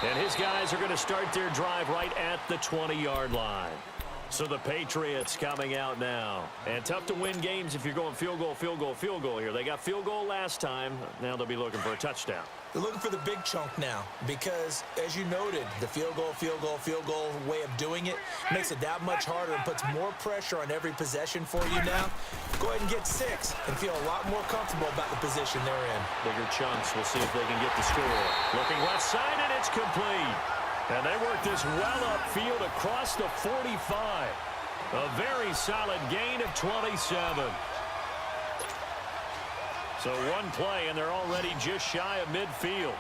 And his guys are going to start their drive right at the 20-yard line. So the Patriots coming out now. And tough to win games if you're going field goal, field goal, field goal here. They got field goal last time. Now they'll be looking for a touchdown. They're looking for the big chunk now because, as you noted, the field goal way of doing it makes it that much harder and puts more pressure on every possession for you now. Go ahead and get 6 and feel a lot more comfortable about the position they're in. Bigger chunks. We'll see if they can get the score. Looking left side, and it's complete. And they work this well upfield across the 45. A very solid gain of 27. So one play, and they're already just shy of midfield.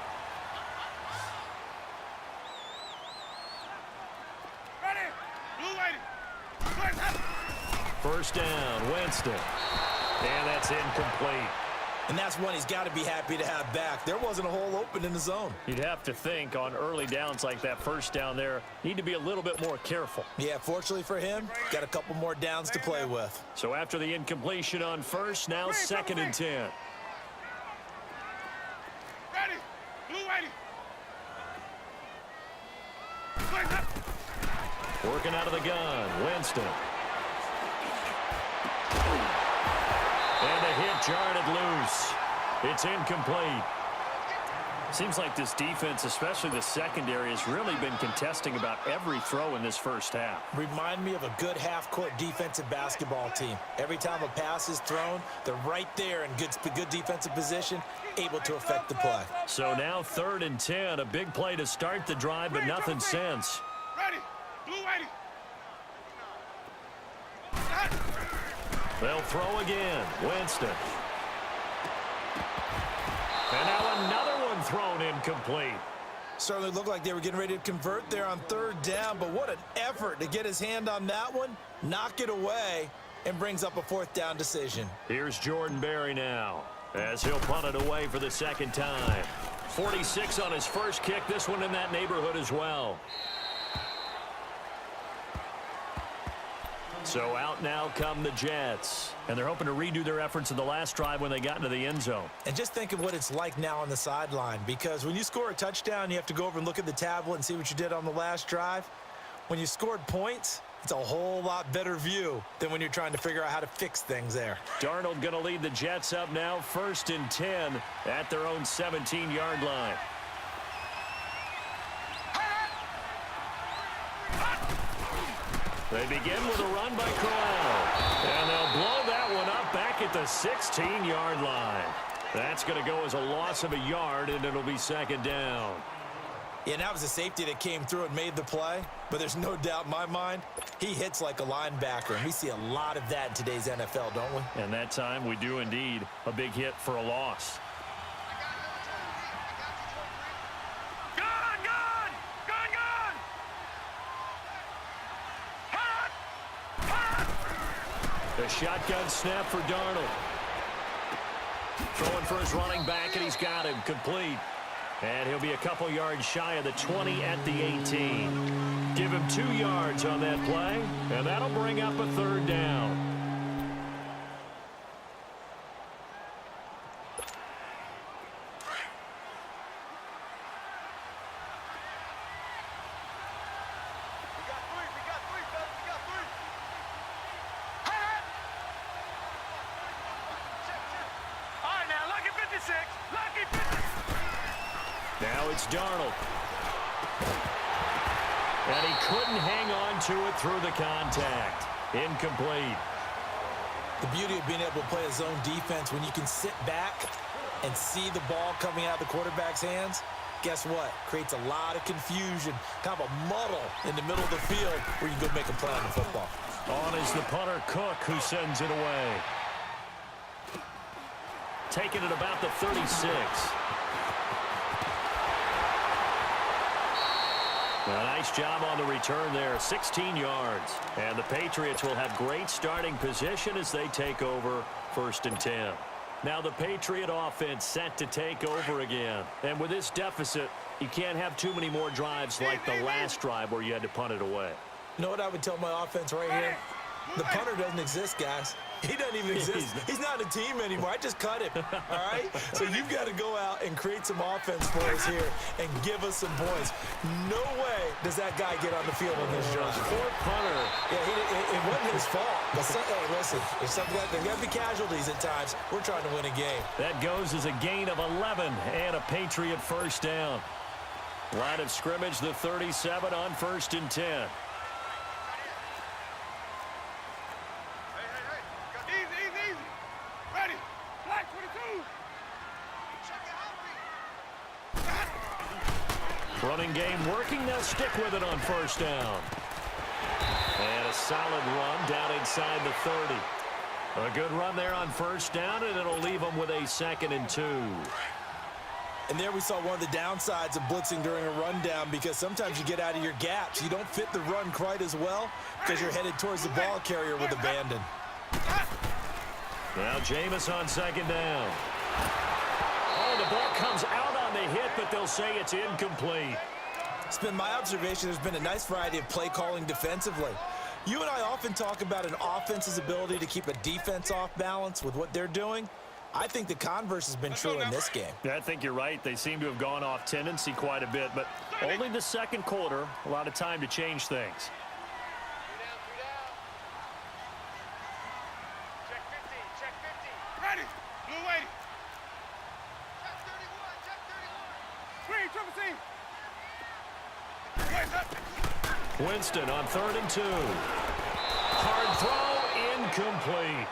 First down, Winston. And that's incomplete. And that's one he's got to be happy to have back. There wasn't a hole open in the zone. You'd have to think on early downs like that first down there, need to be a little bit more careful. Yeah, fortunately for him, got a couple more downs to play with. So after the incompletion on first, now 2nd and 10. Working out of the gun, Winston. And a hit jarred it loose. It's incomplete. Seems like this defense, especially the secondary, has really been contesting about every throw in this first half. Remind me of a good half-court defensive basketball team. Every time a pass is thrown, they're right there in good defensive position, able to affect the play. So now 3rd and 10, a big play to start the drive, but nothing since. They'll throw again. Winston. And now another one thrown incomplete. Certainly looked like they were getting ready to convert there on 3rd down, but what an effort to get his hand on that one, knock it away, and brings up a 4th down decision. Here's Jordan Berry now, as he'll punt it away for the 2nd time. 46 on his first kick, this one in that neighborhood as well. So out now come the Jets. And they're hoping to redo their efforts in the last drive when they got into the end zone. And just think of what it's like now on the sideline, because when you score a touchdown, you have to go over and look at the tablet and see what you did on the last drive. When you scored points, it's a whole lot better view than when you're trying to figure out how to fix things there. Darnold going to lead the Jets up now, 1st and 10 at their own 17-yard line. They begin with a run by Corral. And they'll blow that one up back at the 16-yard line. That's going to go as a loss of a yard, and it'll be 2nd down. Yeah, and that was a safety that came through and made the play. But there's no doubt in my mind, he hits like a linebacker. And we see a lot of that in today's NFL, don't we? And that time we do indeed. A big hit for a loss. The shotgun snap for Darnold. Throwing for his running back, and he's got him complete. And he'll be a couple yards shy of the 20 at the 18. Give him 2 yards on that play, and that'll bring up a 3rd down. Now it's Darnold. And he couldn't hang on to it through the contact. Incomplete. The beauty of being able to play a zone defense when you can sit back and see the ball coming out of the quarterback's hands, guess what? Creates a lot of confusion, kind of a muddle in the middle of the field where you can go make a play on the football. On is the punter, Cook, who sends it away. Taking it about the 36. A nice job on the return there, 16 yards. And the Patriots will have great starting position as they take over 1st and 10. Now the Patriot offense set to take over again. And with this deficit, you can't have too many more drives like the last drive where you had to punt it away. You know what I would tell my offense right here? The punter doesn't exist, guys. He doesn't even exist. He's not a team anymore. I just cut him, all right? So you've got to go out and create some offense for us here and give us some points. No way does that guy get on the field on this drive. Poor punter. Yeah, it wasn't his fault. But hey, listen, there's got to be casualties at times. We're trying to win a game. That goes as a gain of 11 and a Patriot first down. Line of scrimmage, the 37 on 1st and 10. Easy. Ready. Black 22. Running game working. They'll stick with it on 1st down. And a solid run down inside the 30. A good run there on 1st down, and it'll leave them with a 2nd and 2. And there we saw one of the downsides of blitzing during a rundown, because sometimes you get out of your gaps. You don't fit the run quite as well because you're headed towards the ball carrier with abandon. Now Jameis on 2nd down. Oh, the ball comes out on the hit, but they'll say it's incomplete. It's been my observation there's been a nice variety of play calling defensively. You and I often talk about an offense's ability to keep a defense off balance with what they're doing. I think the converse has been true in this game. Yeah, I think you're right. They seem to have gone off tendency quite a bit, but only the 2nd quarter, a lot of time to change things. Check 50. Ready. Blue waiting. Check 31. Screen, triple team. Winston on 3rd and 2. Hard throw, incomplete.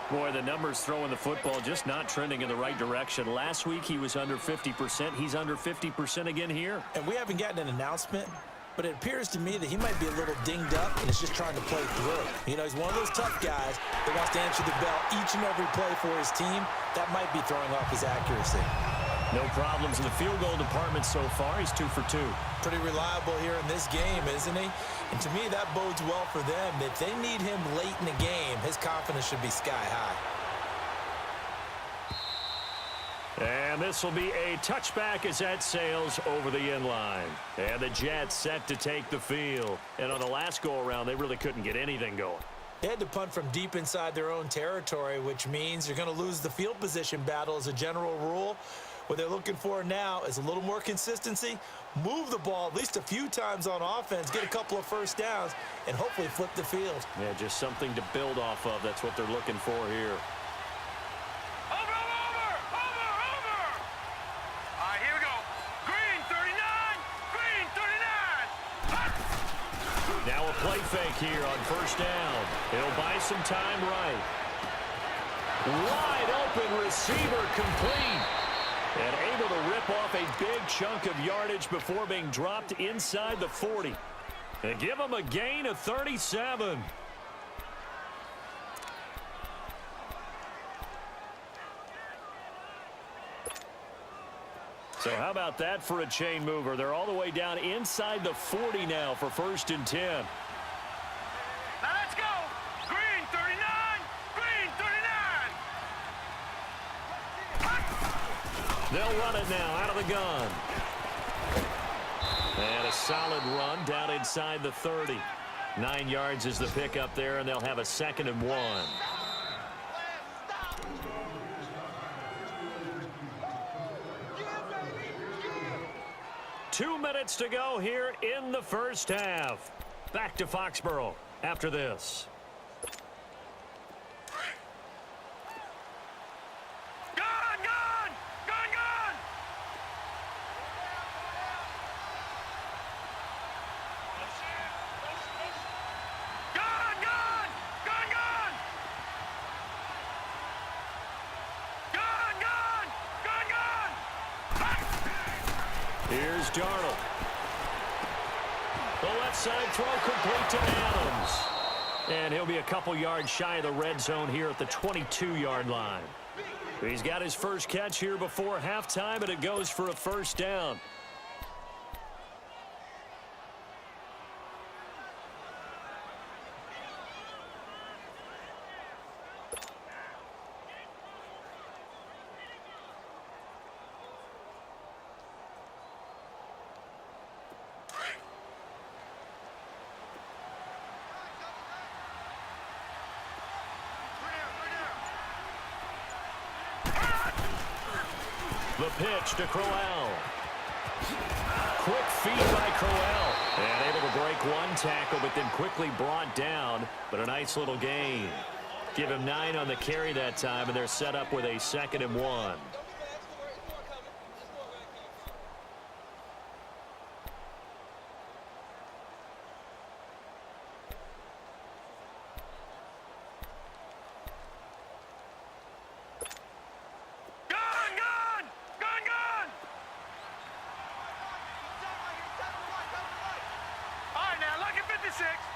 Boy, the numbers throwing the football just not trending in the right direction. Last week he was under 50%. He's under 50% again here. And we haven't gotten an announcement, but it appears to me that he might be a little dinged up and is just trying to play through. You know, he's one of those tough guys that wants to answer the bell each and every play for his team. That might be throwing off his accuracy. No problems in the field goal department so far. He's 2 for 2. Pretty reliable here in this game, isn't he? And to me, that bodes well for them. If they need him late in the game, his confidence should be sky high. And this will be a touchback as that sails over the end line. And the Jets set to take the field. And on the last go-around, they really couldn't get anything going. They had to punt from deep inside their own territory, which means you're going to lose the field position battle as a general rule. What they're looking for now is a little more consistency, move the ball at least a few times on offense, get a couple of first downs, and hopefully flip the field. Yeah, just something to build off of. That's what they're looking for here. Over. All right, here we go. Green 39. Now a play fake here on 1st down. It'll buy some time right. Wide open receiver complete. And able to rip off a big chunk of yardage before being dropped inside the 40. And give him a gain of 37. So how about that for a chain mover? They're all the way down inside the 40 now for 1st and 10. Now let's go. Green 39. They'll run it now out of the gun. And a solid run down inside the 30. 9 yards is the pickup there, and they'll have a 2nd and 1. 2 minutes to go here in the 1st half. Back to Foxborough after this. Here's Darnold. The left side throw complete to Adams. And he'll be a couple yards shy of the red zone here at the 22-yard line. He's got his first catch here before halftime, and it goes for a 1st down. The pitch to Crowell. Quick feed by Crowell. And able to break one tackle, but then quickly brought down. But a nice little gain. Give him 9 on the carry that time, and they're set up with a 2nd and 1.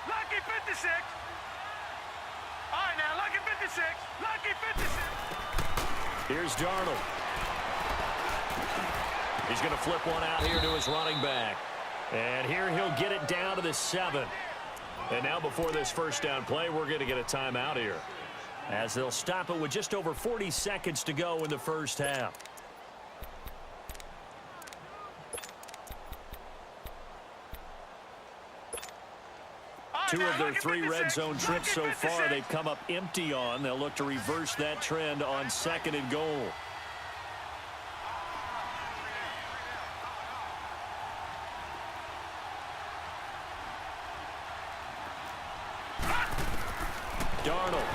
Lucky 56. All right, now, lucky 56. Lucky 56. Here's Darnold. He's going to flip one out here to his running back. And here he'll get it down to the 7. And now before this first down play, we're going to get a timeout here, as they'll stop it with just over 40 seconds to go in the first half. Two of their 3 red zone trips so far they've come up empty on. They'll look to reverse that trend on 2nd and goal. Darnold.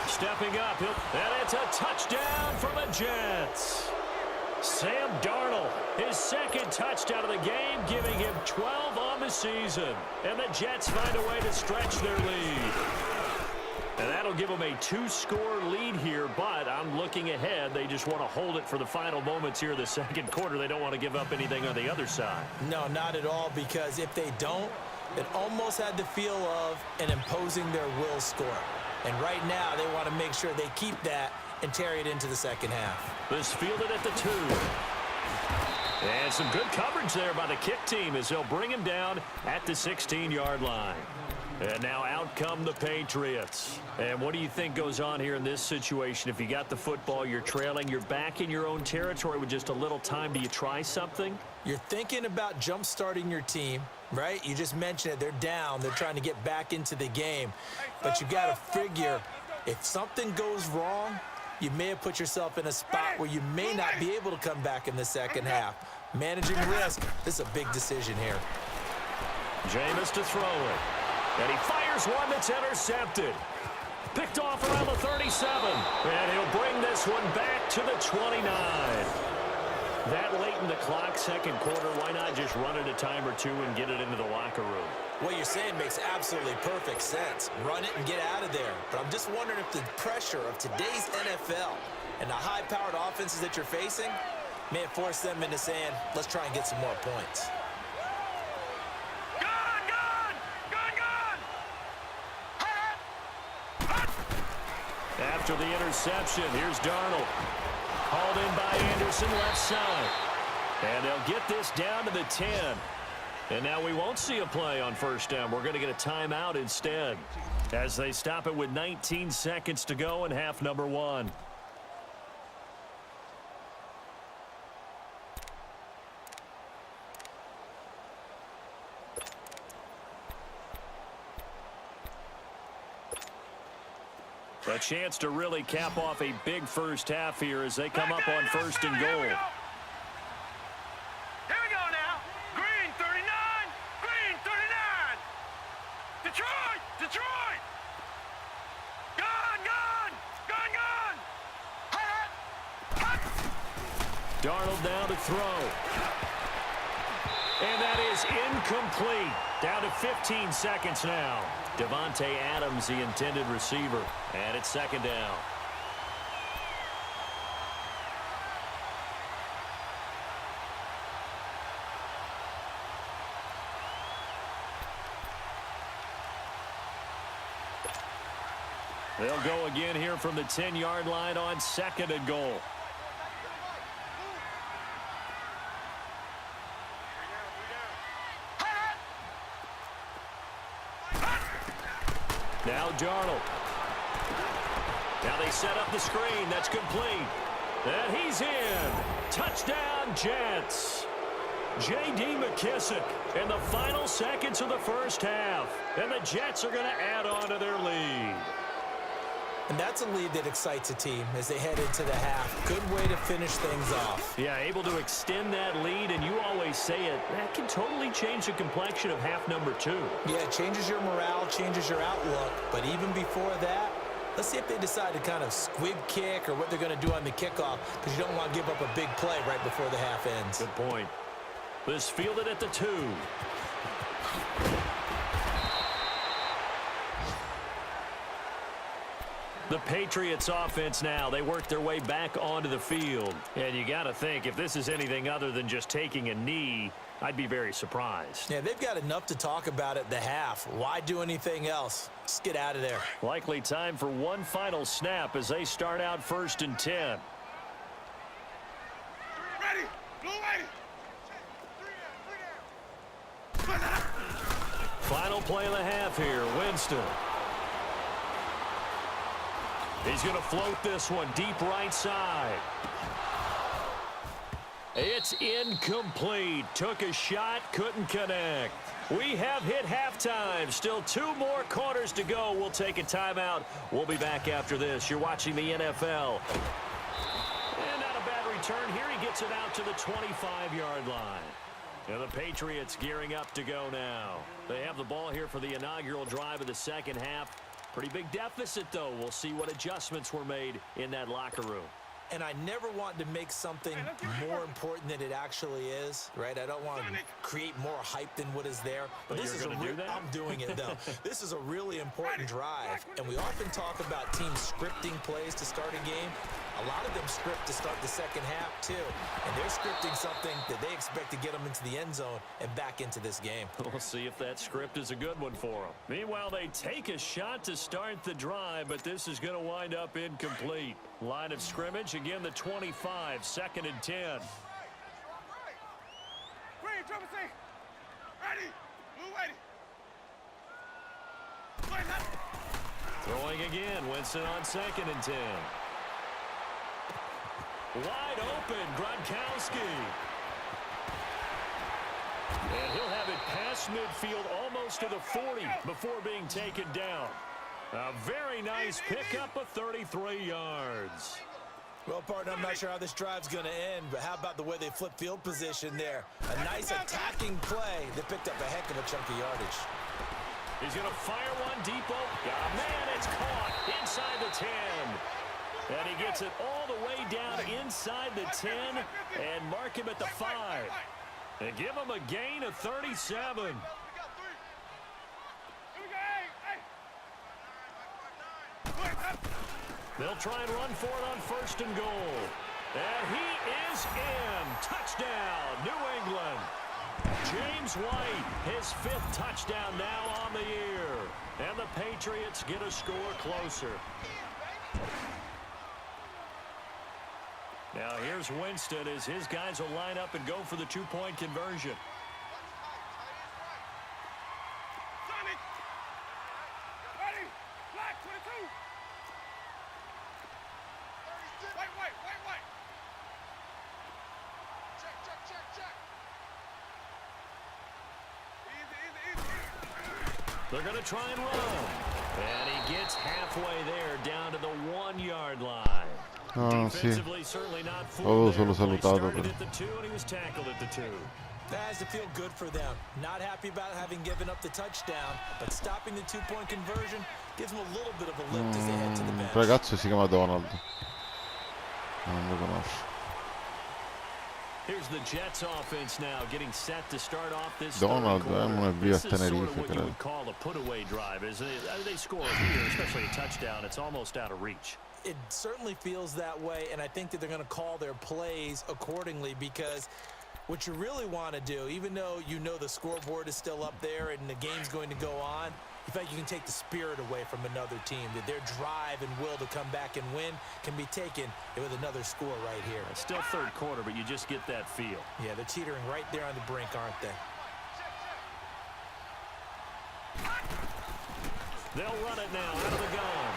Stepping up. And it's a touchdown for the Jets. Sam Darnold, his 2nd touchdown of the game, giving him 12 on the season. And the Jets find a way to stretch their lead. And that'll give them a 2-score lead here, but I'm looking ahead. They just want to hold it for the final moments here of the 2nd quarter. They don't want to give up anything on the other side. No, not at all, because if they don't, it almost had the feel of an imposing their will score. And right now, they want to make sure they keep that and carry it into the 2nd half. This fielded at the 2. And some good coverage there by the kick team as they'll bring him down at the 16-yard line. And now out come the Patriots. And what do you think goes on here in this situation? If you got the football, you're trailing, you're back in your own territory with just a little time. Do you try something? You're thinking about jump-starting your team, right? You just mentioned it. They're down. They're trying to get back into the game. But you got to figure, if something goes wrong, you may have put yourself in a spot where you may not be able to come back in the 2nd half. Managing risk, this is a big decision here. Jameis to throw it. And he fires one that's intercepted. Picked off around the 37. And he'll bring this one back to the 29. That late in the clock, 2nd quarter, why not just run it a time or 2 and get it into the locker room? What you're saying makes absolutely perfect sense. Run it and get out of there. But I'm just wondering if the pressure of today's NFL and the high-powered offenses that you're facing may have forced them into saying, let's try and get some more points. After the interception, here's Darnold. Hauled in by Anderson, left side. And they'll get this down to the 10. And now we won't see a play on first down. We're going to get a timeout instead, as they stop it with 19 seconds to go in half number 1. A chance to really cap off a big first half here as they come up on 1st and goal. Here we go now. Green 39. Green 39. Detroit. Detroit. Gun. Darnold down to throw. And that is incomplete. Down to 15 seconds now. Devontae Adams, the intended receiver. And it's 2nd down. They'll go again here from the 10-yard line on 2nd and goal. Now Darnold. Now they set up the screen. That's complete. And he's in. Touchdown, Jets. J.D. McKissick in the final seconds of the first half. And the Jets are going to add on to their lead. And that's a lead that excites a team as they head into the half. Good way to finish things off. Yeah, able to extend that lead, and you always say it, that can totally change the complexion of half number 2. Yeah, it changes your morale, changes your outlook. But even before that, let's see if they decide to kind of squib kick or what they're going to do on the kickoff, because you don't want to give up a big play right before the half ends. Good point. This fielded at the 2. The Patriots offense now, they work their way back onto the field. And you got to think, if this is anything other than just taking a knee, I'd be very surprised. Yeah, they've got enough to talk about at the half. Why do anything else? Just get out of there. Likely time for one final snap as they start out 1st and 10. Ready. Blue ready. Final play of the half here, Winston. He's going to float this one deep right side. It's incomplete. Took a shot, couldn't connect. We have hit halftime. Still 2 more quarters to go. We'll take a timeout. We'll be back after this. You're watching the NFL. And not a bad return. Here he gets it out to the 25-yard line. And the Patriots gearing up to go now. They have the ball here for the inaugural drive of the second half. Pretty big deficit, though. We'll see what adjustments were made in that locker room. And I never want to make something more important than it actually is, right? I don't want to create more hype than what is there. But this is I'm doing it, though. This is a really important drive. And we often talk about teams scripting plays to start a game. A lot of them script to start the second half, too. And they're scripting something that they expect to get them into the end zone and back into this game. We'll see if that script is a good one for them. Meanwhile, they take a shot to start the drive, but this is going to wind up incomplete. Line of scrimmage, again, the 25, 2nd and 10. Ready. Blue ready. Throwing again, Winston on 2nd and 10. Wide open, Gronkowski. And he'll have it past midfield almost to the 40 before being taken down. A very nice pickup of 33 yards. Well, partner, I'm not sure how this drive's going to end, but how about the way they flip field position there? A nice attacking play that picked up a heck of a chunk of yardage. He's going to fire one deep. Oh, man, it's caught inside the 10. And he gets it all the way down inside the 10 and mark him at the 5. And give him a gain of 37. They'll try and run for it on 1st and goal. And he is in. Touchdown, New England. James White, his 5th touchdown now on the year. And the Patriots get a score closer. Now here's Winston as his guys will line up and go for the 2-point conversion. Ready. Black 22. Wait. Check. Easy. They're going to try and run. And he gets halfway there down to the 1-yard line. Ah, sì. Certainly not Avevo solo salutato. at the 2 and he was tackled at the 2. That has to feel good for them. Not happy about having given up the touchdown, but stopping the 2-point conversion gives them a little bit of a lift as they head to the bench. Ragazzo si chiama Donald. Non lo conosco. Here's the Jets offense now getting set to start off this Donald è un via a This is sort Tenerife, of what you credo. would call a put-away drive, isn't it? They score here, especially a touchdown. It's almost out of reach. It certainly feels that way, and I think that they're going to call their plays accordingly, because what you really want to do, even though you know the scoreboard is still up there and the game's going to go on, in fact, you can take the spirit away from another team, that their drive and will to come back and win can be taken with another score right here. It's still 3rd quarter, but you just get that feel. Yeah, they're teetering right there on the brink, aren't they? They'll run it now out of the gun.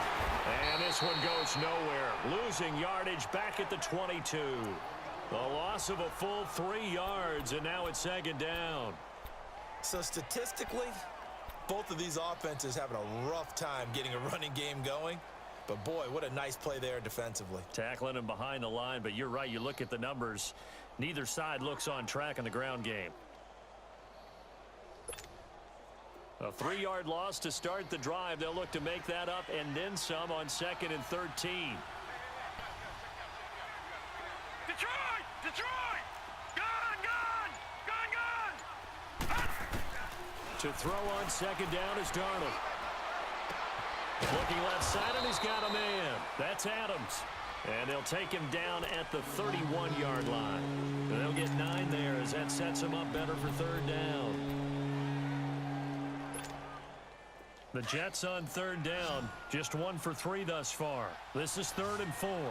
And this one goes nowhere. Losing yardage back at the 22. The loss of a full 3 yards, and now it's 2nd down. So statistically, both of these offenses having a rough time getting a running game going. But boy, what a nice play there defensively. Tackling him behind the line, but you're right. You look at the numbers. Neither side looks on track in the ground game. A 3-yard loss to start the drive. They'll look to make that up and then some on 2nd and 13. Detroit! Detroit! Gun! Gun! Gun! Gun! To throw on 2nd down is Darnold. Looking left side, and he's got a man. That's Adams. And they'll take him down at the 31-yard line. And they'll get 9 there as that sets him up better for 3rd down. The Jets on 3rd down, just 1 for 3 thus far. This is 3rd and 4. Hurry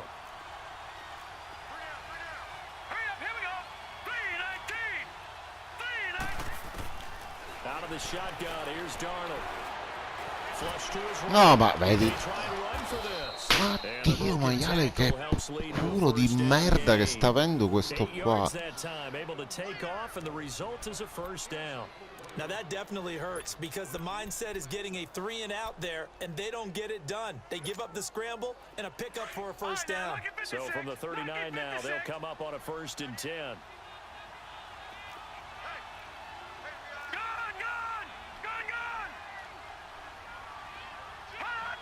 up, here we go! 3-19! 3-19! Out of the shotgun, here's Darnold. Flush to his right. No, ma vedi. Try and run for this. Dio maiale, che culo di merda che sta avendo questo 8 qua. yards that time, able to take off, and the result is a 1st down. Now that definitely hurts because the mindset is getting a 3-and-out there, and they don't get it done. They give up the scramble and a pickup for a 1st down. So from the 39 now, they'll come up on a 1st and 10. Gun! Gun! Gun! Gun! Hot!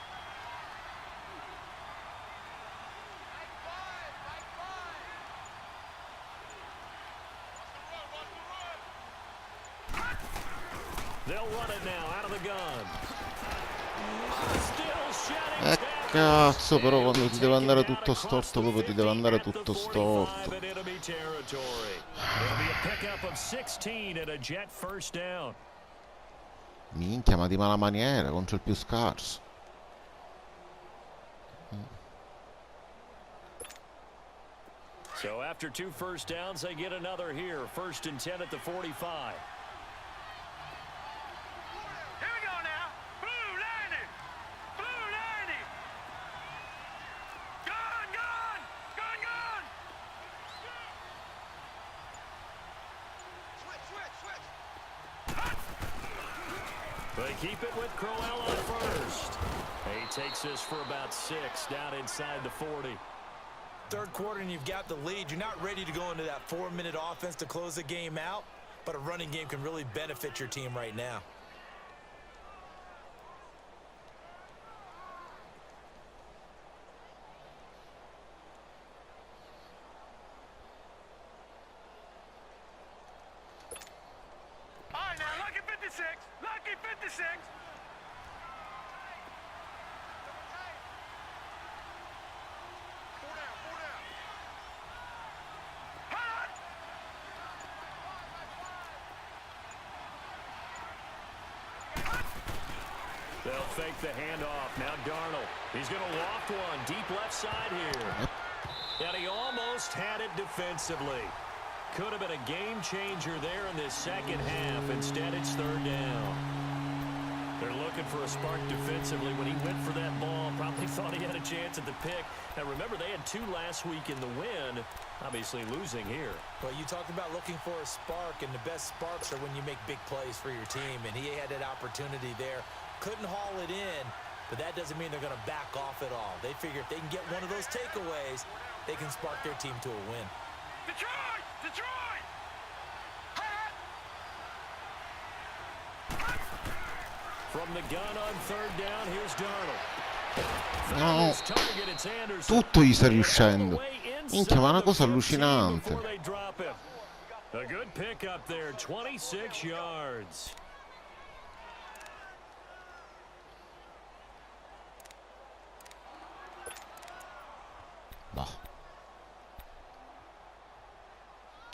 They'll run it now out of the gun. Still shedding Cazzo, però quando ti deve andare tutto storto, proprio ti deve andare tutto storto. enemy territory. It'll be a pickup of 16 and a Jet 1st down. Minchia, ma di mala maniera contro il più scarso. So after 2 1st downs, they get another here. 1st and 10 at the 45. Here we go now! Blue 90! Blue 90! Gun! Gun! Gun! Gun! Switch! They keep it with Crowell on 1st. He takes this for about 6 down inside the 40. 3rd quarter and you've got the lead. You're not ready to go into that 4-minute offense to close the game out, but a running game can really benefit your team right now. All right, now, lucky 56! Lucky 56! Hot! They'll fake the handoff. Now Darnold. He's going to loft one deep left side here. And he almost had it defensively. Could have been a game changer there in this 2nd half. Instead, it's 3rd down. They're looking for a spark defensively. When he went for that ball, probably thought he had a chance at the pick. Now, remember, they had 2 last week in the win. Obviously losing here. Well, you talked about looking for a spark, and the best sparks are when you make big plays for your team, and he had that opportunity there. Couldn't haul it in, but that doesn't mean they're going to back off at all. They figure if they can get one of those takeaways, they can spark their team to a win. Detroit! Detroit! Hot! From the gun on 3rd down, here's Darnold. No, His target, it's Anderson. tutto gli sta riuscendo. Minchia, ma è una cosa allucinante. Before they drop him. A good pickup there, 26 yards. Bah.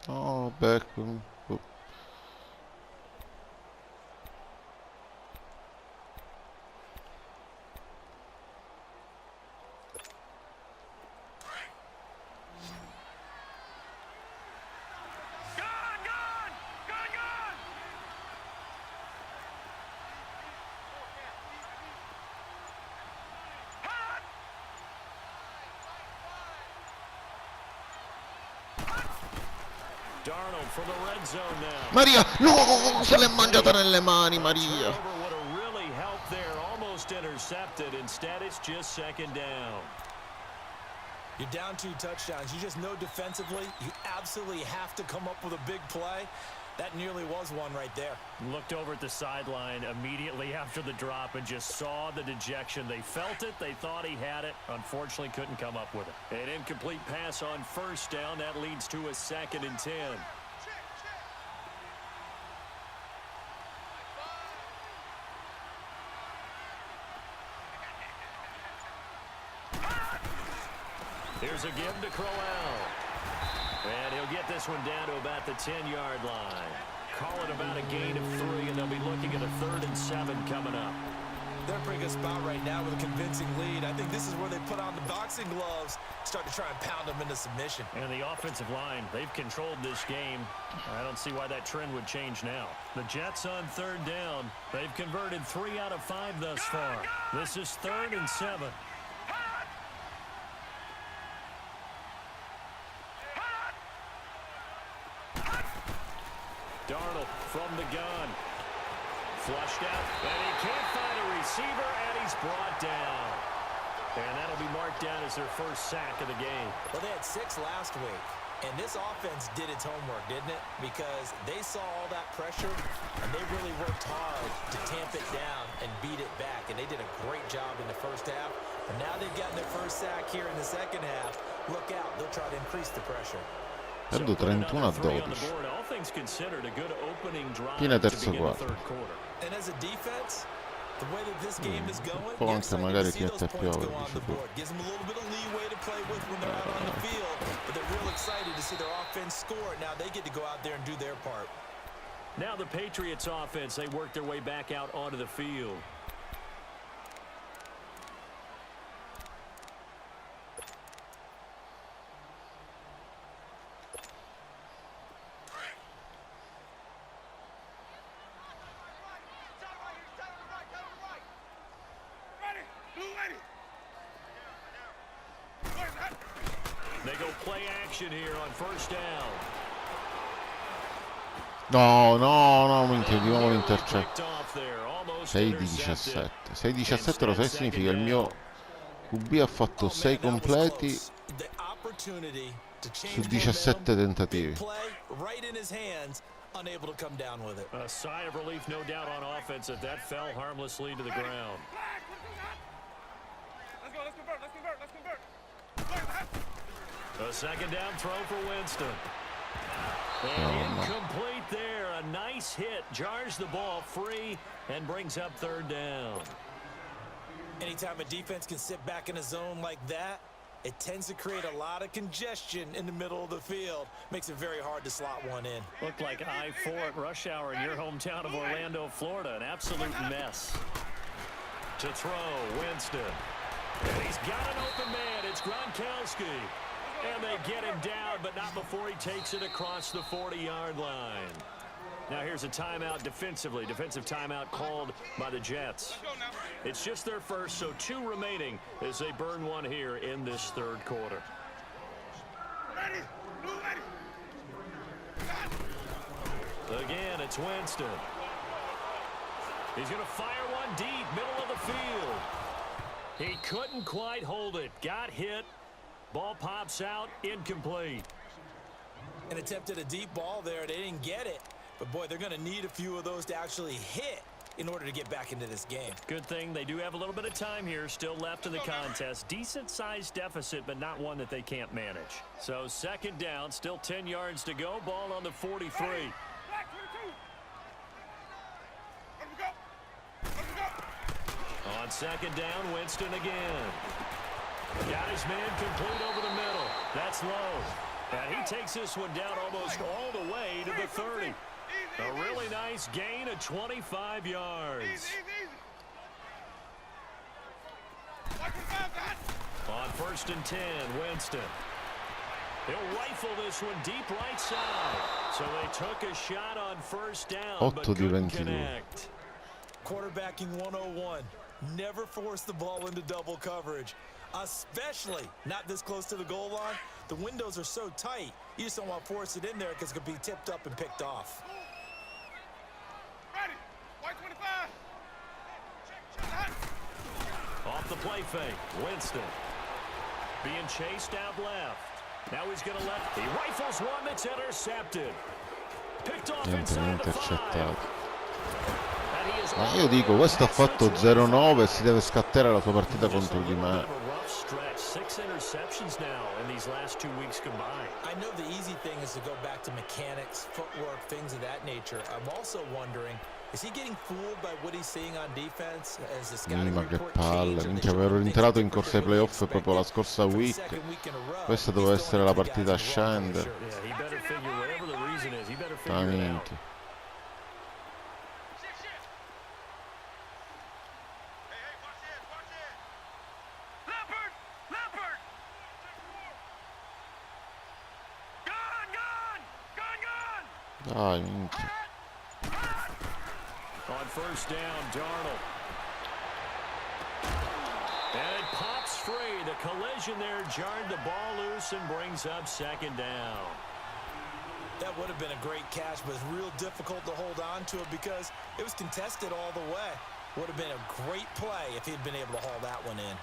Oh, Beckham. Gun! Gun! Gun! Gun! Hot! Darnold for the red zone now. Maria, no, se l'è mangiata nelle mani, Maria. Turnover would have really helped there, almost almost intercepted. Instead, it's just second down. You're down 2 touchdowns. You just know defensively you absolutely have to come up with a big play. That nearly was one right there. Looked over at the sideline immediately after the drop and just saw the dejection. They felt it. They thought he had it. Unfortunately, couldn't come up with it. An incomplete pass on first down. That leads to a 2nd and 10. Here's a give to Crowell. And he'll get this one down to about the 10-yard line. Call it about a gain of 3, and they'll be looking at a 3rd and 7 coming up. They're in a pretty good spot right now with a convincing lead. I think this is where they put on the boxing gloves, start to try and pound them into submission. And the offensive line, they've controlled this game. I don't see why that trend would change now. The Jets on 3rd down. They've converted 3 out of 5 thus far. This is 3rd and 7. Darnold from the gun. Flushed out, and he can't find a receiver, and he's brought down. And that'll be marked down as their first sack of the game. Well, they had 6 last week, and this offense did its homework, didn't it? Because they saw all that pressure, and they really worked hard to tamp it down and beat it back, and they did a great job in the first half. And now they've gotten their first sack here in the second half. Look out, they'll try to increase the pressure. Perdo 31-12. Fine terzo quarto. And as a defense, the way that this game is going, Poi anche magari si mette a piovere. gives them a little bit of leeway to play with when they're out on the field, but they're real excited to see their offense score. Now they get to go out there and do their part. Now the Patriots offense, they work their way back out onto the field. They go play action here on first down. No, minchia, di nuovo l'intercetto. 6 di 17. 6 di 17 lo sai significa il mio QB ha fatto 6 completi su 17 tentativi. Unable to come down with it. A sigh of relief, no doubt, on offense if that fell harmlessly to the ground. Let's go, let's convert. A second down throw for Winston. And incomplete there. A nice hit. Jars the ball free and brings up 3rd down. Anytime a defense can sit back in a zone like that, it tends to create a lot of congestion in the middle of the field. Makes it very hard to slot one in. Looked like I-4 at rush hour in your hometown of Orlando, Florida. An absolute mess. To throw, Winston. And he's got an open man. It's Gronkowski. And they get him down, but not before he takes it across the 40-yard line. Now here's a timeout defensively. Defensive timeout called by the Jets. It's just their first, so 2 remaining as they burn one here in this 3rd quarter. Again, it's Winston. He's going to fire one deep, middle of the field. He couldn't quite hold it. Got hit. Ball pops out, incomplete. And attempted a deep ball there. They didn't get it. But, boy, they're going to need a few of those to actually hit in order to get back into this game. Good thing they do have a little bit of time here still left in the contest. Decent-sized deficit, but not one that they can't manage. So, second down, still 10 yards to go. Ball on the 43. On second down, Winston again. Got his man complete over the middle. That's low. And he takes this one down almost all the way to the 30. A really nice gain of 25 yards. On 1st and 10, Winston. He'll rifle this one deep right side. So they took a shot on first down, but couldn't connect. Quarterbacking 101. Never force the ball into double coverage, especially not this close to the goal line. The windows are so tight, you just don't want to force it in there because it could be tipped up and picked off. Ready, white 25. Off the play fake, Winston. Being chased out left. Now he's going to let... He rifles one that's intercepted. Picked off inside the 5. Ma io dico, questo ha fatto 0-9 e si deve scattare la sua partita contro di me. 6 interceptions now in these last 2 weeks combined. I know the easy thing is to go back to mechanics, footwork, things of that nature. I'm also wondering, is he getting fooled by what he's seeing on defense as the scouting Ma che report palle, change? minchia, avevo entrato in corsa ai playoff proprio la scorsa week. Questa doveva essere la partita a scendere. Minchia. Dai, minchia. On first down, Darnold. And it pops free. The collision there jarred the ball loose and brings up second down. That would have been a great catch, but it's real difficult to hold on to it because it was contested all the way. Would have been a great play if he'd been able to haul that one in.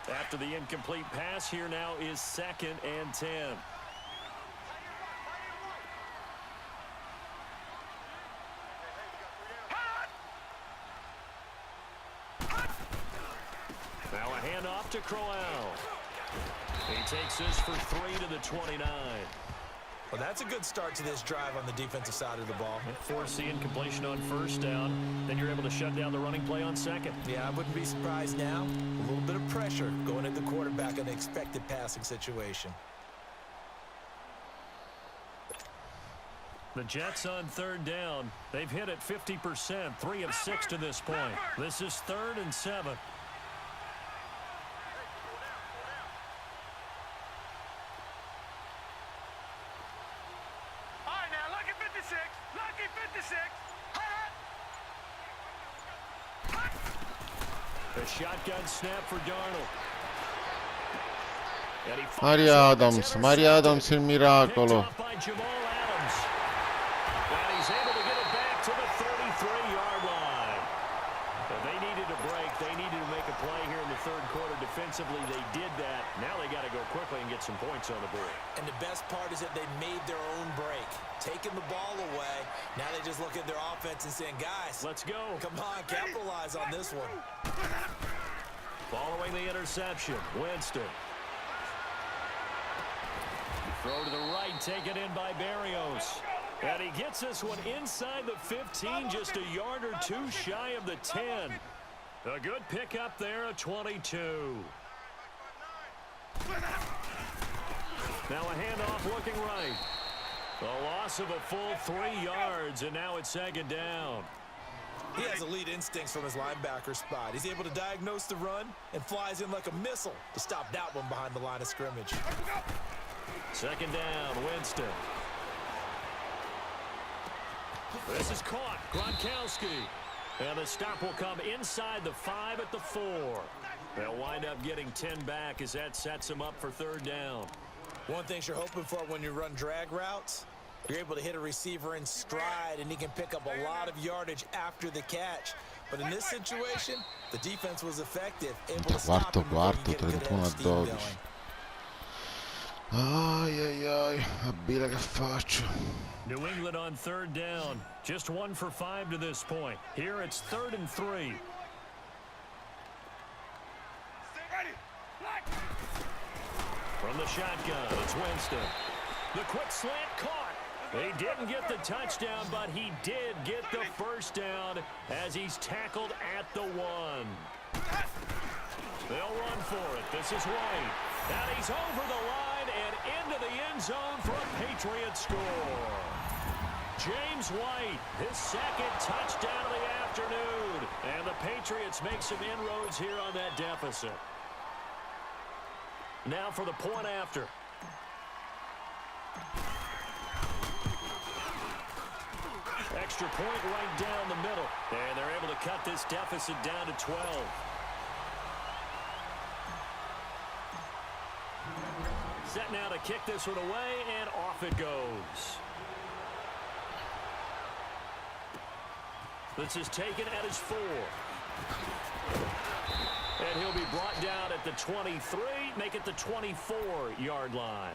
After the incomplete pass, here now is 2nd and 10. Now a handoff to Crowell. He takes this for 3 to the 29. Well, that's a good start to this drive on the defensive side of the ball. Force the incompletion on first down. Then you're able to shut down the running play on second. Yeah, I wouldn't be surprised now. A little bit of pressure going at the quarterback in an expected passing situation. The Jets on third down. They've hit it 50%, 3 of 6 to this point. This is 3rd and 7. A shotgun snap for Darnold. Mario Adams il miracolo. And he's able to get it back to the 33-yard line. They needed a break. They needed to make a play here in the third quarter. Defensively, they did that. Now they got to go quickly and get some points on the board. And the best part is that they made their own break. Taking the ball away. Now they just look at their offense and saying, guys, let's go. Come on, capitalize on this one. Following the interception, Winston. Throw to the right, taken in by Berrios. And he gets this one inside the 15, just a yard or 2 shy of the 10. A good pickup there, a 22. Now a handoff looking right. A loss of a full 3 yards, and now it's 2nd down. He has elite instincts from his linebacker spot. He's able to diagnose the run and flies in like a missile to stop that one behind the line of scrimmage. 2nd down, Winston. This is caught, Gronkowski. And the stop will come inside the 5 at the 4. They'll wind up getting 10 back as that sets them up for 3rd down. One thing you're hoping for when you run drag routes, you're able to hit a receiver in stride, and he can pick up a lot of yardage after the catch. But in this situation, the defense was effective, able to stop him before you get a good head of steam going. Ai, Abile, che faccio? New England on 3rd down. Just 1 for 5 to this point. Here it's 3rd and 3. From the shotgun, it's Winston. The quick slant caught. He didn't get the touchdown, but he did get the first down as he's tackled at the 1. They'll run for it. This is White. And he's over the line and into the end zone for a Patriots score. James White, his 2nd touchdown of the afternoon. And the Patriots make some inroads here on that deficit. Now for the point after. Extra point right down the middle. And they're able to cut this deficit down to 12. Set now to kick this one away, and off it goes. This is taken at his 4. And he'll be brought down at the 23, make it the 24-yard line.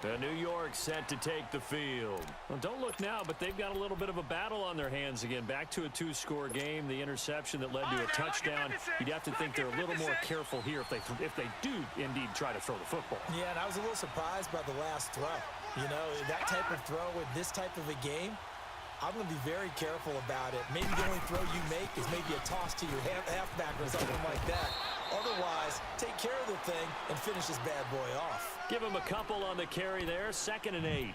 The New York set to take the field. Well, don't look now, but they've got a little bit of a battle on their hands again. Back to a 2-score game. The interception that led to a touchdown. You'd have to think they're a little more careful here if they do indeed try to throw the football. Yeah, and I was a little surprised by the last throw. You know, that type of throw with this type of a game, I'm going to be very careful about it. Maybe the only throw you make is maybe a toss to your halfback or something like that. Otherwise, take care of the thing and finish this bad boy off. Give him a couple on the carry there, 2nd and 8.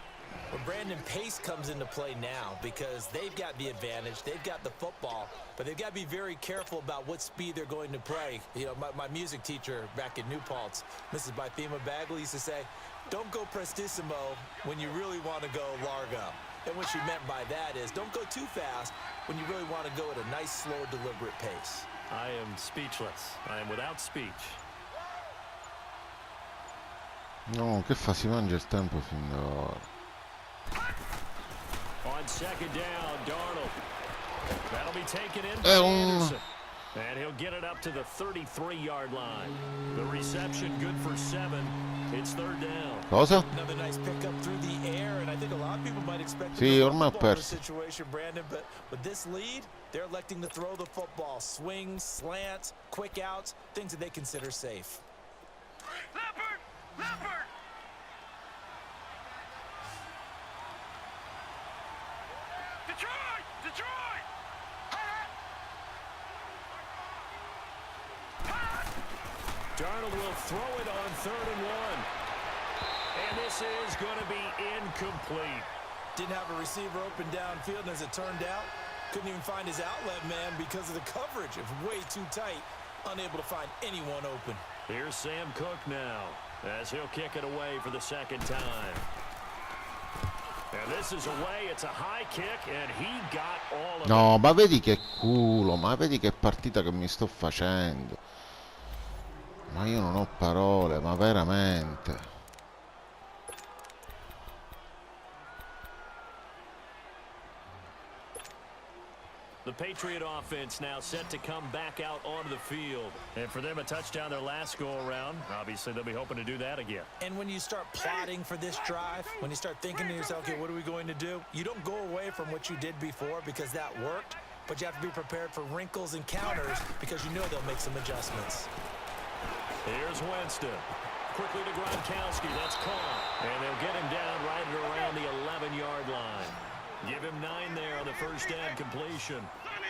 Well, Brandon, pace comes into play now because they've got the advantage. They've got the football, but they've got to be very careful about what speed they're going to play. You know, my music teacher back in New Paltz, Mrs. Bythema Bagley, used to say, don't go prestissimo when you really want to go largo. And what she meant by that is don't go too fast when you really want to go at a nice, slow, deliberate pace. I am speechless. I am without speech. No, che fa? Si mangia il tempo fin da ora. On 2nd down, Darnold. That'll be taken in by Anderson. And he'll get it up to the 33-yard line. The reception good for 7. It's 3rd down. Cosa? Another nice pickup through the air, and I think a lot of people might expect Sì, ormai ho the perso. situation, Brandon, but with this lead, they're electing to throw the football. Swings, slants, quick outs, things that they consider safe. Leopard! Leopard! Detroit! Detroit! Darnold will throw it on 3rd and 1. And this is going to be incomplete. Didn't have a receiver open downfield, and as it turned out, couldn't even find his outlet man because of the coverage. It was way too tight, unable to find anyone open. Here's Sam Cook now, as he'll kick it away for the 2nd time. And this is away. It's a high kick, and he got all of it. No, ma vedi che culo, ma vedi che partita che mi sto facendo. Ma io non ho parole, ma veramente. The Patriot offense now set to come back out onto the field. And for them, a touchdown their last go-around. Obviously, they'll be hoping to do that again. And when you start plotting for this drive, when you start thinking to yourself, okay, what are we going to do? You don't go away from what you did before because that worked, but you have to be prepared for wrinkles and counters because you know they'll make some adjustments. Here's Winston. Quickly to Gronkowski. That's caught. And they'll get him down right at around the 11-yard line. Give him 9 there on the first down completion.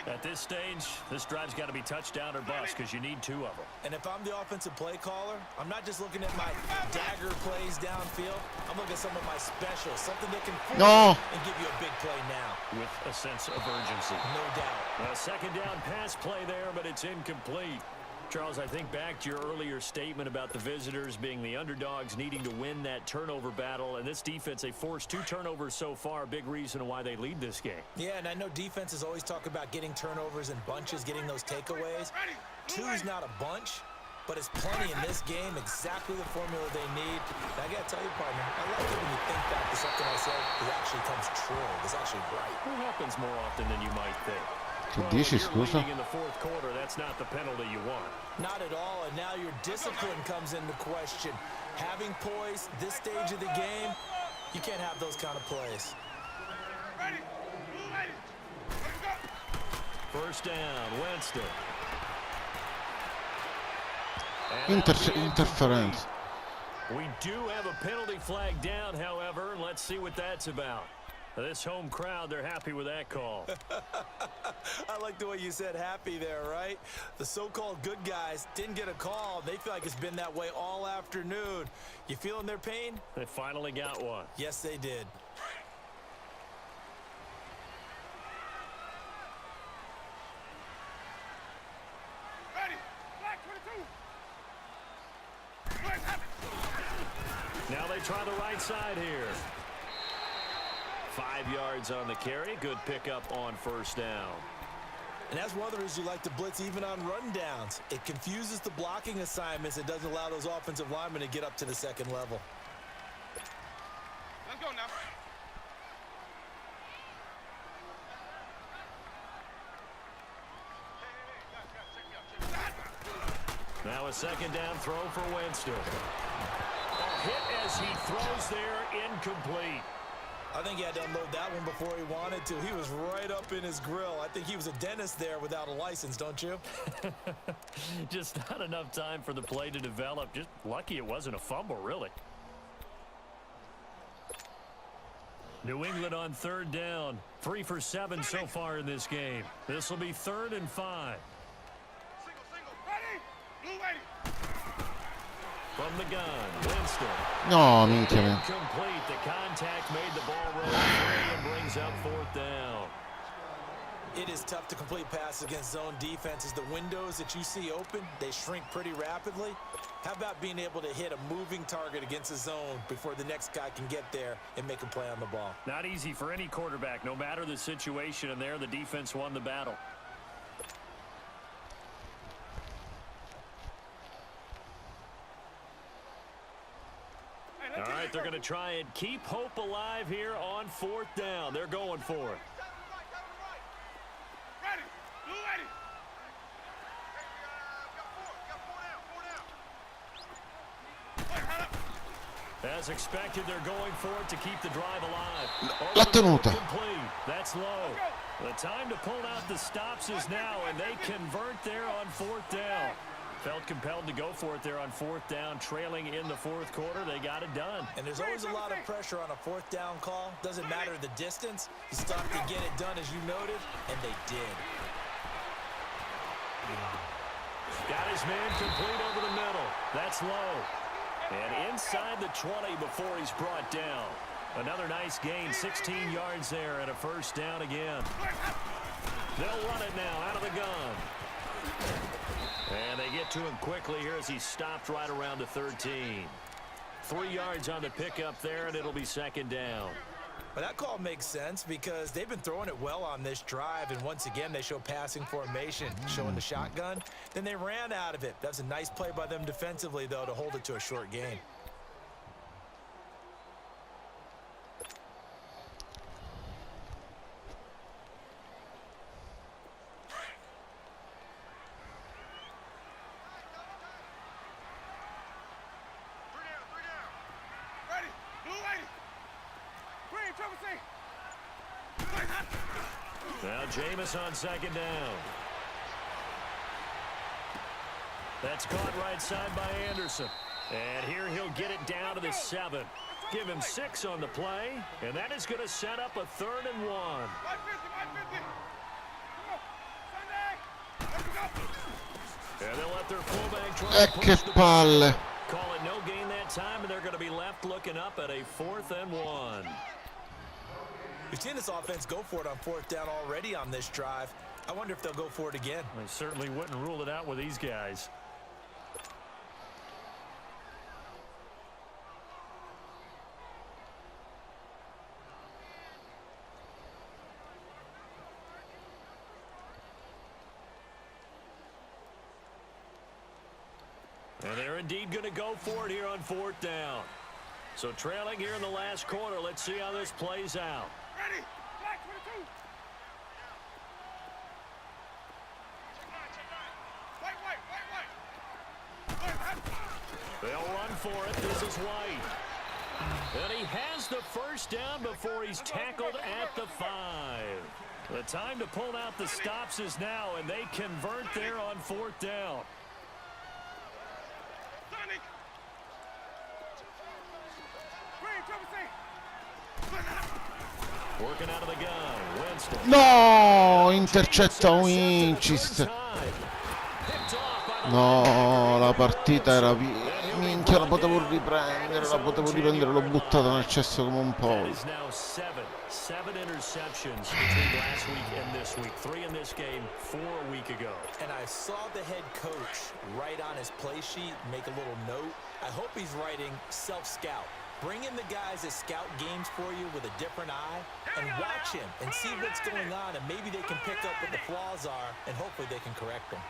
At this stage, this drive's got to be touchdown or bust because you need 2 of them. And if I'm the offensive play caller, I'm not just looking at my dagger plays downfield. I'm looking at some of my specials, something that can fool and give you a big play now. With a sense of urgency. No doubt. A 2nd down pass play there, but it's incomplete. Charles, I think back to your earlier statement about the visitors being the underdogs needing to win that turnover battle. And this defense, they forced 2 turnovers so far. Big reason why they lead this game. Yeah, and I know defenses always talk about getting turnovers in bunches, getting those takeaways. 2 is not a bunch, but it's plenty in this game, exactly the formula they need. And I got to tell you, partner, I like it when you think back to something I said that actually comes true. It's actually right. It happens more often than you might think. Che dici, scusa? In the 4th quarter, that's not the penalty you want. Not at all, and now your discipline comes into question. Having poise this stage of the game, you can't have those kind of plays. First down, Winston. Interferenza. We do have a penalty flag down, however, and let's see what that's about. This home crowd, they're happy with that call. I like the way you said happy there, right? The so-called good guys didn't get a call. They feel like it's been that way all afternoon. You feeling their pain? They finally got one. Yes, they did. Ready. Black 22. Now they try the right side here. 5 yards on the carry. Good pickup on first down. And that's one of the reasons you like to blitz even on rundowns. It confuses the blocking assignments. It doesn't allow those offensive linemen to get up to the 2nd level. Let's go now. a second down throw for Winston. A hit as he throws there, incomplete. I think he had to unload that one before he wanted to. He was right up in his grill. I think he was a dentist there without a license, don't you? Just not enough time for the play to develop. Just lucky it wasn't a fumble, really. New England on third down. 3 for 7 so far in this game. This will be 3rd and 5. From the gun, Winston. No, minchia. Incomplete. The contact made the ball roll free and brings up 4th down. It is tough to complete passes against zone defenses. The windows that you see open, they shrink pretty rapidly. How about being able to hit a moving target against a zone before the next guy can get there and make a play on the ball? Not easy for any quarterback, no matter the situation, and there the defense won the battle. All right, they're going to try and keep hope alive here on 4th down. They're going for it. As expected, they're going for it to keep the drive alive. L'ha tenuta. That's low. The time to pull out the stops is now, and they convert there on 4th down. Felt compelled to go for it there on 4th down, trailing in the 4th quarter. They got it done. And there's always a lot of pressure on a 4th down call. Doesn't matter the distance. You stop to get it done, as you noted, and they did. Got his man complete over the middle. That's low. And inside the 20 before he's brought down. Another nice gain, 16 yards there, and a 1st down again. They'll run it now out of the gun. And they get to him quickly here as he stopped right around the 13. 3 yards on the pickup there, and it'll be 2nd down. Well, that call makes sense because they've been throwing it well on this drive, and once again they show passing formation, showing the shotgun. Then they ran out of it. That's a nice play by them defensively, though, to hold it to a short gain. Now Jameis on 2nd down. That's caught right side by Anderson. And here he'll get it down to the 7. Give him 6 on the play, and that is going to set up a 3rd and 1. And they'll let their fullback try to Che push the palle. call it no gain that time, and they're going to be left looking up at a 4th and 1. We've seen this offense go for it on 4th down already on this drive. I wonder if they'll go for it again. I certainly wouldn't rule it out with these guys. And they're indeed going to go for it here on 4th down. So trailing here in the last quarter, let's see how this plays out. Ready? Black 22. White. They'll run for it. This is White. And he has the 1st down before he's tackled at the 5. The time to pull out the stops is now, and they convert there on 4th down. Working out of the gun, Winston. No, intercetta Winchester. No, la partita era minchia, la potevo riprendere, l'ho buttata nel cesso come un pollo. Seven interceptions between last week and this week. 3 in this game, 4 a week ago. And I saw the head coach write on his play sheet, make a little note. I hope he's writing self-scout. Bring in the guys that scout games for you with a different eye and watch him and see what's going on, and maybe they can pick up what the flaws are, and hopefully they can correct them.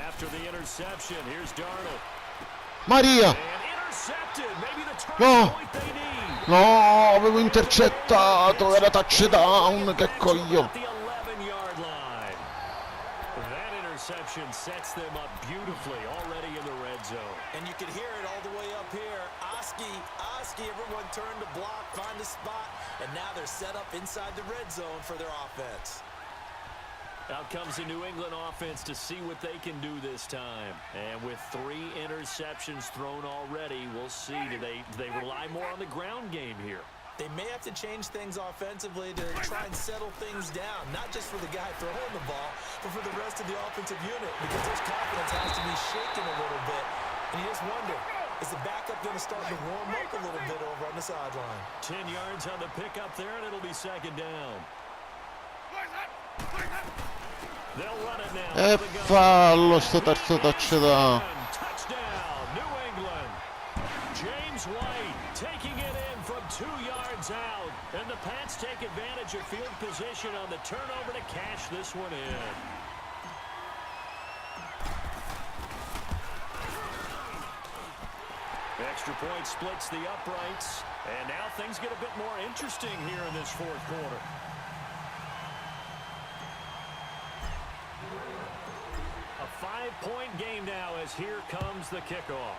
After the interception, here's Darnold. Maria! And intercepted. Maybe the turning No! point they need. No, avevo intercettato, era touchdown, che coglione. The 11-yard line. interception sets them up beautifully already in the red zone. And you can hear it all the way up here. Oski, everyone turned to block, find a spot, and now they're set up inside the red zone for their offense. Out comes the New England offense to see what they can do this time. And with 3 interceptions thrown already, we'll see. Do they rely more on the ground game here? They may have to change things offensively to try and settle things down, not just for the guy throwing the ball, but for the rest of the offensive unit, because their confidence has to be shaken a little bit. And you just wonder, is the backup going to start to warm up a little bit over on the sideline? 10 yards on the pickup there, and it'll be second down. They'll run it now. E fallo sto terzo touchdown. Touchdown, New England. James White taking it in from 2 yards out. And the Pats take advantage of field position on the turnover to cash this one in. Extra point splits the uprights. And now things get a bit more interesting here in this fourth quarter. A 5-point game now as here comes the kickoff.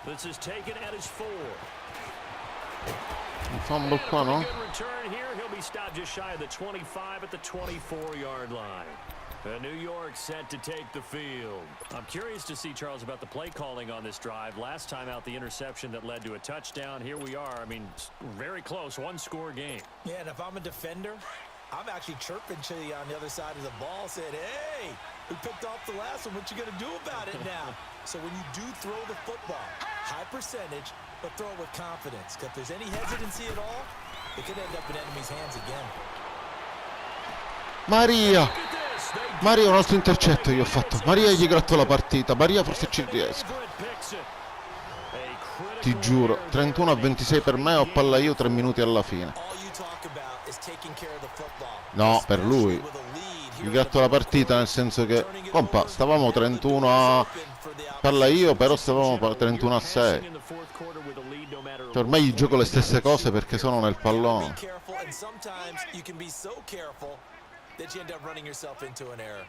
This is taken at his 4. Fumble qua, no? Good return here. He'll be stopped just shy of the 25 at the 24-yard line. New York set to take the field. I'm curious to see, Charles, about the play calling on this drive. Last time out, the interception that led to a touchdown. Here we are. I mean, very close, one-score game. Yeah, and if I'm a defender, I'm actually chirping to you on the other side of the ball, saying, hey, we picked off the last one. What you going to do about it now? So when you do throw the football, high percentage, but throw it with confidence. Because if there's any hesitancy at all, it could end up in enemy's hands again. Maria un altro intercetto gli ho fatto. Maria gli gratto la partita. Maria forse ci riesco. Ti giuro, 31-26 per me, ho palla io 3 minuti alla fine. No, per lui. Gli gratto la partita nel senso che, compa, stavamo 31 a palla io, però stavamo 31-6. Per me gli gioco le stesse cose perché sono nel pallone. That you end up running yourself into an error.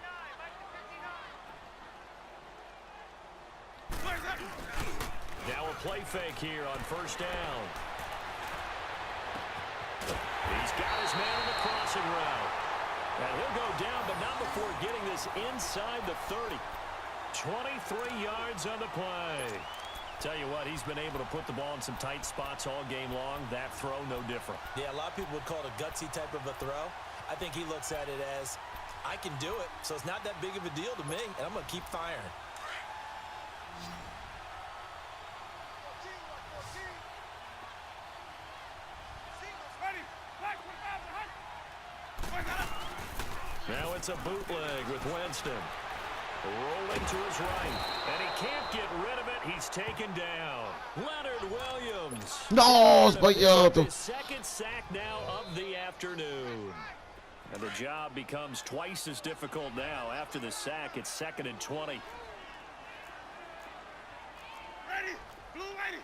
Now a play fake here on first down. He's got his man on the crossing route. And he'll go down, but not before getting this inside the 30. 23 yards on the play. Tell you what, he's been able to put the ball in some tight spots all game long. That throw, no different. Yeah, a lot of people would call it a gutsy type of a throw. I think he looks at it as, I can do it, so it's not that big of a deal to me, and I'm going to keep firing. Now it's a bootleg with Winston. Rolling to his right, and he can't get rid of it. He's taken down. Leonard Williams. No, sbagliato. His second sack now of the afternoon. And the job becomes twice as difficult now. After the sack, it's 2nd and 20. Ready? Blue ready.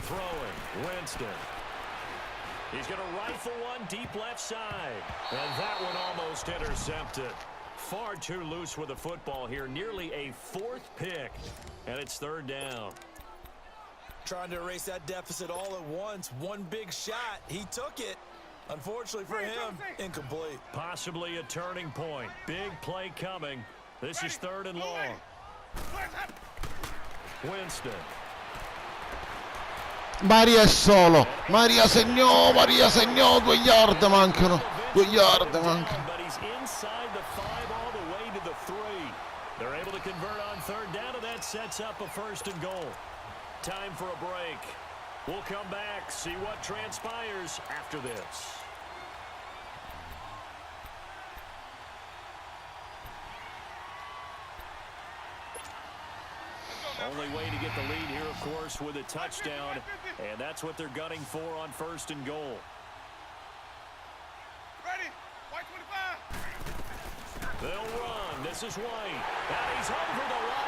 Throwing, Winston. He's going to rifle one deep left side. And that one almost intercepted. Far too loose with the football here. Nearly a 4th pick. And it's 3rd down. Trying to erase that deficit all at once. One big shot. He took it. Unfortunately for him, incomplete. Possibly a turning point. Big play coming. This is 3rd and long. Winston. Maria è solo. Maria segnò, 2 yard mancano. 2 yard mancano. But he's inside the 5 all the way to the 3. They're able to convert on 3rd down, and that sets up a 1st and goal. Time for a break. We'll come back, see what transpires after this. Only way to get the lead here, of course, with a touchdown, and that's what they're gunning for on 1st and goal. Ready? White 25. They'll run.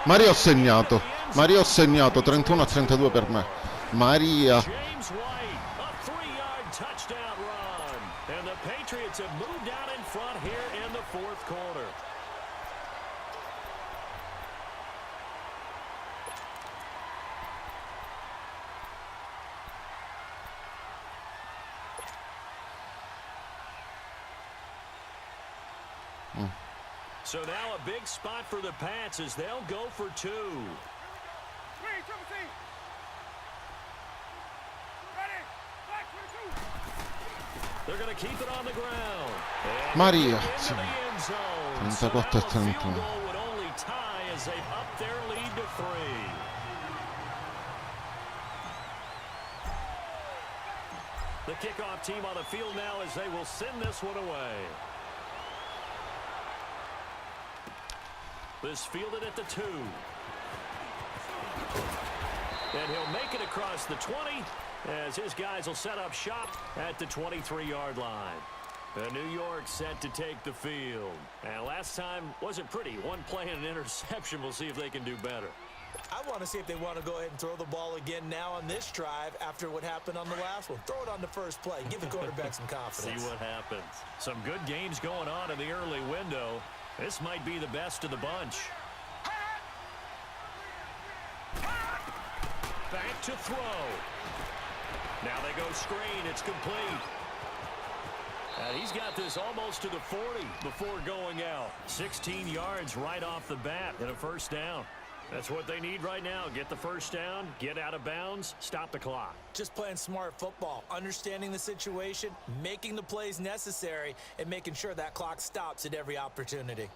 Maria ho segnato 31-32 per me. Maria. James White, a 3-yard touchdown run. And the Patriots have moved out in front here in the fourth quarter. So now a big spot for the Pats as they'll go for 2. They're going to keep it on the ground. Maria. Into the end zone. 34 So now a field 31. goal would only tie as they've upped their lead to 3. The kickoff team on the field now as they will send this one away. This fielded at the 2. And he'll make it across the 20 as his guys will set up shop at the 23-yard line. New York set to take the field. And last time wasn't pretty. One play and an interception. We'll see if they can do better. I want to see if they want to go ahead and throw the ball again now on this drive after what happened on the last one. Throw it on the first play. Give the quarterback some confidence. See what happens. Some good games going on in the early window. This might be the best of the bunch. Back to throw. Now they go screen. It's complete. And he's got this almost to the 40 before going out. 16 yards right off the bat and a first down. That's what they need right now. Get the first down, get out of bounds, stop the clock. Just playing smart football, understanding the situation, making the plays necessary, and making sure that clock stops at every opportunity.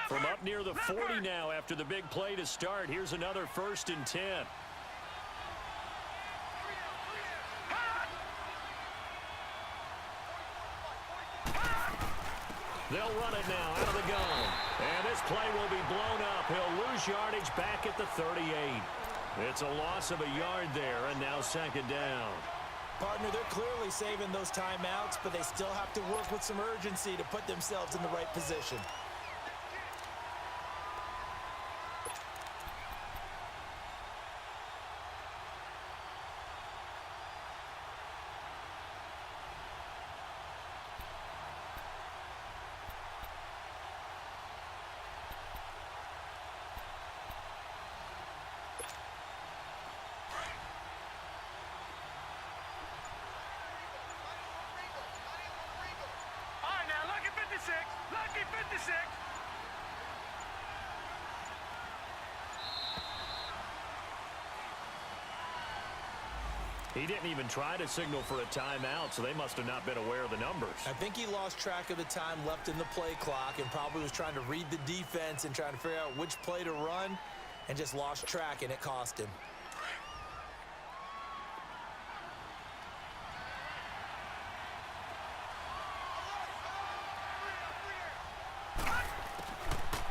From up near the 40 now after the big play to start. Here's another 1st and 10. They'll run it now out of the gun. And this play will be blown up. He'll lose yardage back at the 38. It's a loss of a yard there, and now 2nd down. Partner, they're clearly saving those timeouts, but they still have to work with some urgency to put themselves in the right position. Lucky 56. He didn't even try to signal for a timeout, so they must have not been aware of the numbers. I think he lost track of the time left in the play clock and probably was trying to read the defense and trying to figure out which play to run and just lost track, and it cost him.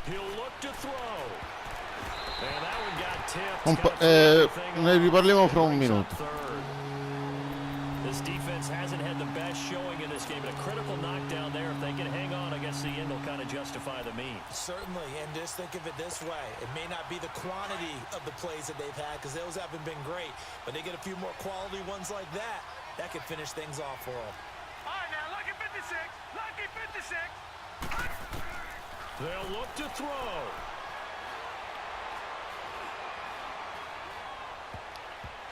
He'll look to throw. And that one got tipped. Ne riparliamo fra un minuto. This defense hasn't had the best showing in this game. A critical knockdown there. If they can hang on, I guess the end will kind of justify the means. Certainly, and just think of it this way. It may not be the quantity of the plays that they've had because those haven't been great, but they get a few more quality ones like that. That could finish things off for them. All right, now, lucky 56. Lucky 56. They'll look to throw.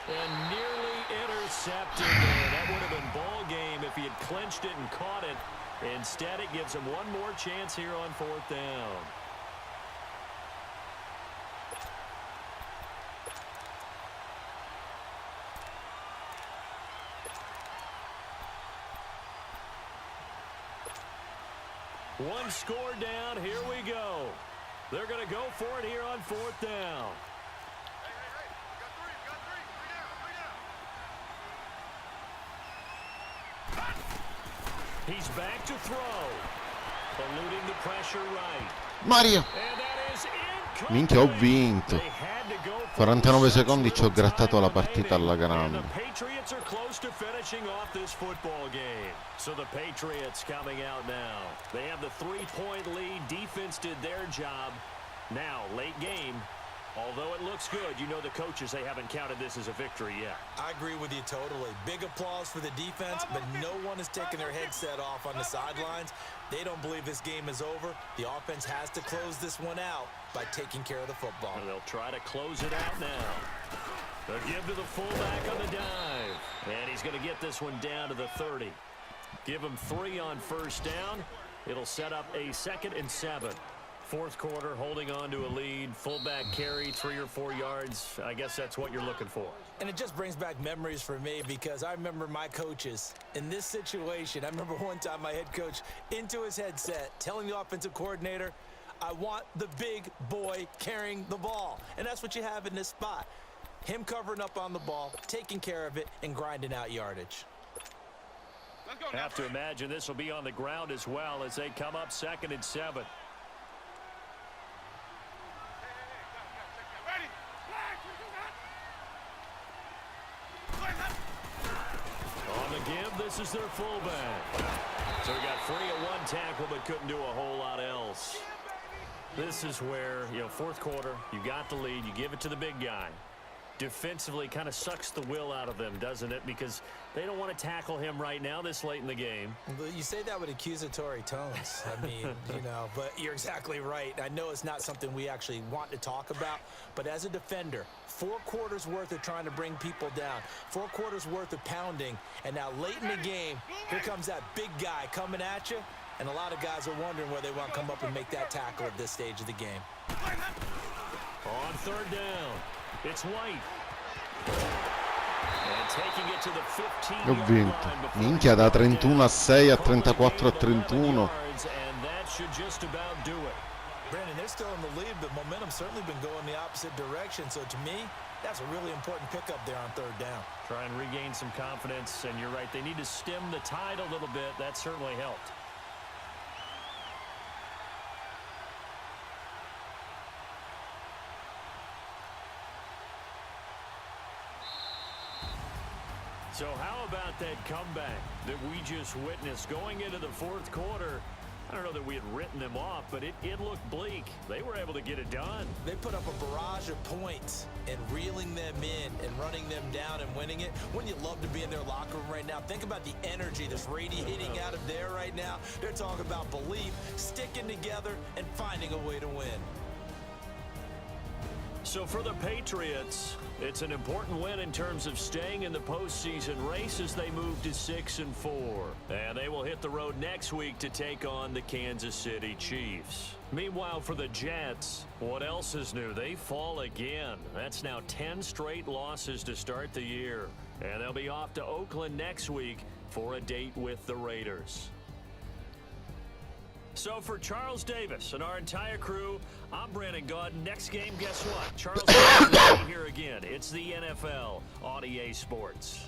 And nearly intercepted there. That would have been ball game if he had clinched it and caught it. Instead, it gives him one more chance here on 4th down. One score down. Here we go. They're going to go for it here on 4th down. He's back to throw. Eluding the pressure right. Mario! Minchia, ho vinto. 49 secondi ci ho grattato la partita alla grande. Patriots are close to finishing off this football game. So the Patriots coming out now. They have the 3-point lead. Defense did their job. Now, late game. Although it looks good, you know the coaches, they haven't counted this as a victory yet. I agree with you totally. Big applause for the defense, but no one is taking their headset off on the sidelines. They don't believe this game is over. The offense has to close this one out by taking care of the football. And they'll try to close it out now. They'll give to the fullback on the dive. And he's going to get this one down to the 30. Give him 3 on first down. It'll set up a 2nd and 7. Fourth quarter, holding on to a lead. Fullback carry, 3 or 4 yards. I guess that's what you're looking for. And it just brings back memories for me because I remember my coaches in this situation. I remember one time my head coach into his headset telling the offensive coordinator, I want the big boy carrying the ball. And that's what you have in this spot. Him covering up on the ball, taking care of it, and grinding out yardage. Have to imagine this will be on the ground as well as they come up 2nd and 7. On the give, this is their fullback. So we got 3 at 1 tackle, but couldn't do a whole lot else. This is where, fourth quarter, you got the lead, you give it to the big guy. Defensively kind of sucks the will out of them, doesn't it? Because they don't want to tackle him right now this late in the game. You say that with accusatory tones. I mean, but you're exactly right. I know it's not something we actually want to talk about, but as a defender, 4 quarters worth of trying to bring people down, 4 quarters worth of pounding, and now late in the game, here comes that big guy coming at you, and a lot of guys are wondering where they want to come up and make that tackle at this stage of the game. On 3rd down. It's White. And taking it to the 15. Ho vinto. Minchia, da 31 a 6 a 34 a 31. And that should just about do it. Brandon, they're still in the lead, but momentum's certainly been going the opposite direction. So to me, that's a really important pickup there on 3rd down. Try and regain some confidence, and you're right. They need to stem the tide a little bit. That certainly helped. So how about that comeback that we just witnessed going into the 4th quarter? I don't know that we had written them off, but it looked bleak. They were able to get it done. They put up a barrage of points and reeling them in and running them down and winning it. Wouldn't you love to be in their locker room right now? Think about the energy that's radiating out of there right now. They're talking about belief, sticking together, and finding a way to win. So for the Patriots, it's an important win in terms of staying in the postseason race as they move to 6-4. And they will hit the road next week to take on the Kansas City Chiefs. Meanwhile, for the Jets, what else is new? They fall again. That's now 10 straight losses to start the year. And they'll be off to Oakland next week for a date with the Raiders. So for Charles Davis and our entire crew, I'm Brandon Gaudin. Next game, guess what? Charles Davis will be here again. It's the NFL on EA Sports.